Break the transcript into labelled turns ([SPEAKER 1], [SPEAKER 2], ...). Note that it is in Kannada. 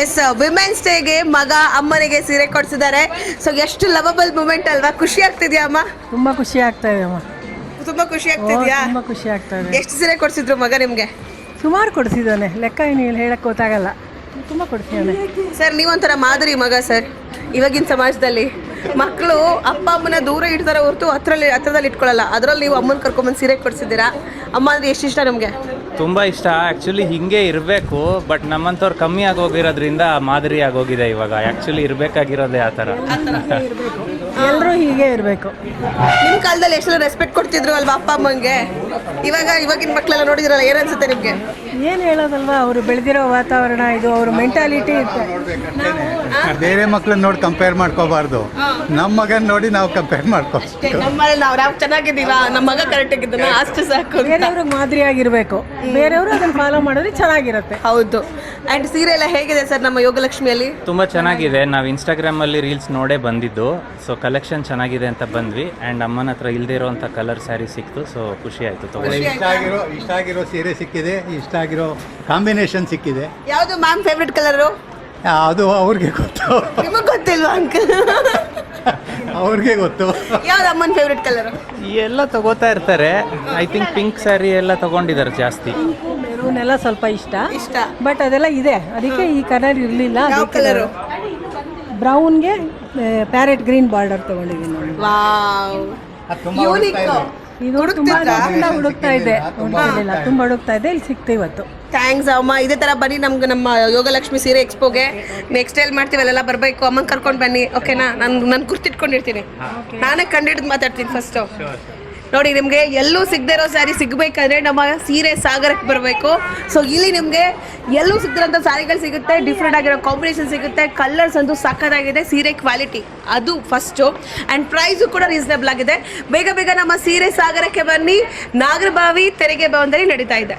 [SPEAKER 1] ಎಸ್, ವಿಮೆನ್ಸ್ ಡೇಗೆ ಮಗ ಅಮ್ಮನಿಗೆ ಸೀರೆ ಕೊಡ್ಸಿದ್ದಾರೆ. ಸೊ ಎಷ್ಟು ಲವಬಲ್ ಮೂಮೆಂಟ್ ಅಲ್ವಾ? ಖುಷಿ ಆಗ್ತಿದ್ಯಾ ಅಮ್ಮ?
[SPEAKER 2] ತುಂಬಾ ಖುಷಿ ಆಗ್ತಾ ಇದೆ ಅಮ್ಮ.
[SPEAKER 1] ತುಂಬಾ ಖುಷಿ ಆಗ್ತಿದ್ಯಾ?
[SPEAKER 2] ತುಂಬಾ ಖುಷಿ ಆಗ್ತಾ ಇದೆ.
[SPEAKER 1] ಎಷ್ಟು ಸೀರೆ ಕೊಡ್ಸಿದ್ರು ಮಗ ನಿಮ್ಗೆ?
[SPEAKER 2] ಸುಮಾರು ಕೊಡಿಸಿದ್ದಾನೆ, ಲೆಕ್ಕ ಏನು ಹೇಳಕ್ ಗೊತ್ತಾಗಲ್ಲ. ತುಂಬಾ ಕೊಡಿಸಿದ್ದಾನೆ
[SPEAKER 1] ಸರ್. ನೀವೊಂಥರ ಮಾದರಿ ಮಗ ಸರ್. ಇವಾಗಿನ ಸಮಾಜದಲ್ಲಿ ಮಕ್ಕಳು ಅಪ್ಪ ಅಮ್ಮನ ದೂರ ಇಡ್ತಾರೆ ಹೊರತು ಹತ್ರದಲ್ಲಿ ಇಟ್ಕೊಳ್ಳಲ್ಲ. ಅದರಲ್ಲಿ ನೀವು ಅಮ್ಮನ ಕರ್ಕೊಂಬಂದು ಸೀರೆ ಕೊಡ್ಸಿದ್ದೀರಾ. ಅಮ್ಮ ಅಂದ್ರೆ ಎಷ್ಟು ಇಷ್ಟ ನಮಗೆ?
[SPEAKER 3] ತುಂಬ ಇಷ್ಟ. ಆ್ಯಕ್ಚುಲಿ ಹಿಂಗೆ ಇರಬೇಕು, ಬಟ್ ನಮ್ಮಂಥವ್ರು ಕಮ್ಮಿ ಆಗೋಗಿರೋದ್ರಿಂದ ಮಾದರಿ ಆಗೋಗಿದೆ ಇವಾಗ. ಆ್ಯಕ್ಚುಲಿ ಇರಬೇಕಾಗಿರೋದೇ ಆ ಥರ.
[SPEAKER 2] ಎಲ್ಲರೂ ಹೀಗೆ ಇರಬೇಕು.
[SPEAKER 1] ನಿಮ್ಮ ಕಾಲದಲ್ಲಿ ಎಷ್ಟು ರೆಸ್ಪೆಕ್ಟ್ ಕೊಡ್ತಿದ್ರು ಅಲ್ವಾ ಅಪ್ಪ ಅಮ್ಮಂಗೆ? ಇವಾಗಿನ ಮಕ್ಕಳೆಲ್ಲ ನೋಡಿದ್ರಲ್ಲ, ಏನು ಅನ್ಸುತ್ತೆ ನಿಮಗೆ?
[SPEAKER 2] ಏನು ಹೇಳೋದಲ್ವಾ, ಅವರು ಬೆಳೆದಿರೋ ವಾತಾವರಣ ಇದು, ಅವ್ರ ಮೆಂಟಾಲಿಟಿ
[SPEAKER 4] ಬೇರೆ ಮಕ್ಳನ್ನ ನೋಡಿ ಕಂಪೇರ್ ಮಾಡ್ಕೋಬಾರ್ದು. ನಮ್ಮ ಮಗನ ನೋಡಿ ನಾವು ಕಂಪೇರ್ ಮಾಡ್ಕೋ.
[SPEAKER 1] ನಮ್ಮಲ್ಲಿ ನಾವು ಚೆನ್ನಾಗಿದ್ದೀವಾ, ನಮ್ಮ ಮಗ ಕರೆಕ್ಟ್ ಆಗಿದ್ದಾನ ಅಷ್ಟು ಸಾಕು.
[SPEAKER 2] ಬೇರೆಯವ್ರಿಗೆ ಮಾದರಿಯಾಗಿರ್ಬೇಕು, ಬೇರೆಯವರು ಅದನ್ನ ಫಾಲೋ ಮಾಡಿದ್ರೆ ಚೆನ್ನಾಗಿರುತ್ತೆ.
[SPEAKER 1] ಹೌದು. ಆ್ಯಂಡ್ ಸೀರೆ ಎಲ್ಲ ಹೇಗಿದೆ ಸರ್ ನಮ್ಮ ಯೋಗಲಕ್ಷ್ಮಿಯಲ್ಲಿ?
[SPEAKER 3] ತುಂಬ ಚೆನ್ನಾಗಿದೆ. ನಾವು ಇನ್ಸ್ಟಾಗ್ರಾಮಲ್ಲಿ ರೀಲ್ಸ್ ನೋಡೇ ಬಂದಿದ್ದು. ಸೊ ಕಲೆಕ್ಷನ್ ಚೆನ್ನಾಗಿದೆ ಅಂತ ಬಂದ್ವಿ. ಆ್ಯಂಡ್ ಅಮ್ಮನ ಹತ್ರ ಇಲ್ಲದೆ ಇರೋವಂಥ ಕಲರ್ ಸ್ಯಾರಿ ಸಿಕ್ತು. ಸೊ ಖುಷಿ ಆಯಿತು ತಗೊಂಡು.
[SPEAKER 4] ಇಷ್ಟ ಆಗಿರೋ ಸೀರೆ ಸಿಕ್ಕಿದೆ, ಇಷ್ಟ ಆಗಿರೋ ಕಾಂಬಿನೇಷನ್ ಸಿಕ್ಕಿದೆ.
[SPEAKER 1] ಯಾವುದು ಮ್ಯಾಮ್ ಫೇವ್ರೆಟ್ ಕಲರು?
[SPEAKER 4] ಅದು ಅವ್ರಿಗೆ ಗೊತ್ತು.
[SPEAKER 1] ನಿಮಗೆ ಗೊತ್ತಿಲ್ವಾ ಅಂಕಲ್?
[SPEAKER 4] ಅವ್ರಿಗೆ ಗೊತ್ತು.
[SPEAKER 1] ಯಾವ್ದು ಅಮ್ಮನ ಫೇವ್ರೆಟ್ ಕಲರು?
[SPEAKER 3] ಎಲ್ಲ ತಗೋತಾ ಇರ್ತಾರೆ. ಐ ಥಿಂಕ್ ಪಿಂಕ್ ಸ್ಯಾರಿ ಎಲ್ಲ ತಗೊಂಡಿದ್ದಾರೆ ಜಾಸ್ತಿ.
[SPEAKER 2] ಮೆರೂನ್ ಎಲ್ಲ ಸ್ವಲ್ಪ ಇಷ್ಟ,
[SPEAKER 1] ಇಷ್ಟ.
[SPEAKER 2] ಬಟ್ ಅದೆಲ್ಲ ಇದೆ. ಅದಕ್ಕೆ ಈ ಕಲರ್ ಇರಲಿಲ್ಲ.
[SPEAKER 1] ಯಾವ ಕಲರು?
[SPEAKER 2] ಬ್ರೌನ್ಗೆ ಪ್ಯಾರೆಟ್ ಗ್ರೀನ್ ಬಾರ್ಡರ್ ತಗೊಂಡಿದ್ದೀನಿ ನೋಡಿ.
[SPEAKER 1] ವಾವ್,
[SPEAKER 4] ಅದು ತುಂಬಾ
[SPEAKER 1] ಯೂನಿಕ್.
[SPEAKER 2] ಇದು ತುಂಬಾ ಹುಡುಕ್ತಾ ಇದೆ, ಹುಡುಕಿರಲಿಲ್ಲ, ತುಂಬ ಹುಡುಕ್ತಾ ಇದೆ. ಇಲ್ಲಿ ಸಿಕ್ತು ಇವತ್ತು.
[SPEAKER 1] ಥ್ಯಾಂಕ್ಸ್ ಅಮ್ಮ. ಇದೇ ಥರ ಬನ್ನಿ ನಮ್ಗೆ ನಮ್ಮ ಯೋಗಲಕ್ಷ್ಮಿ ಸೀರೆ ಎಕ್ಸ್ಪೋಗೆ. ನೆಕ್ಸ್ಟ್ ಎಲ್ಲಿ ಮಾಡ್ತೀವಿ ಅಲ್ಲೆಲ್ಲ ಬರಬೇಕು. ಅಮ್ಮನ ಕರ್ಕೊಂಡು ಬನ್ನಿ, ಓಕೆನಾ? ನಾನು ಗುರ್ತಿಟ್ಕೊಂಡಿರ್ತೀನಿ. ನಾನೇ ಕಂಡಿಡಿದು ಮಾತಾಡ್ತೀನಿ ಫಸ್ಟು. ನೋಡಿ, ನಿಮಗೆ ಎಲ್ಲೂ ಸಿಗದೆ ಇರೋ ಸ್ಯಾರಿ ಸಿಗಬೇಕಂದ್ರೆ ನಮ್ಮ ಸೀರೆ ಸಾಗರಕ್ಕೆ ಬರಬೇಕು. ಸೊ ಇಲ್ಲಿ ನಿಮಗೆ ಎಲ್ಲೂ ಸಿಗದಿರೋಂಥ ಸ್ಯಾರಿಗಳು ಸಿಗುತ್ತೆ, ಡಿಫ್ರೆಂಟ್ ಆಗಿರೋ ಕಾಂಬಿನೇಷನ್ ಸಿಗುತ್ತೆ. ಕಲರ್ಸ್ ಅಂತೂ ಸಖತ್ತಾಗಿದೆ. ಸೀರೆ ಕ್ವಾಲಿಟಿ ಅದು ಫಸ್ಟು. ಆ್ಯಂಡ್ ಪ್ರೈಸು ಕೂಡ ರೀಸನೇಬಲ್ ಆಗಿದೆ. ಬೇಗ ಬೇಗ ನಮ್ಮ ಸೀರೆ ಸಾಗರಕ್ಕೆ ಬನ್ನಿ. ನಾಗರಬಾವಿ ತೆರಿಗೆ ಭವನದಲ್ಲಿ ನಡೀತಾ ಇದೆ.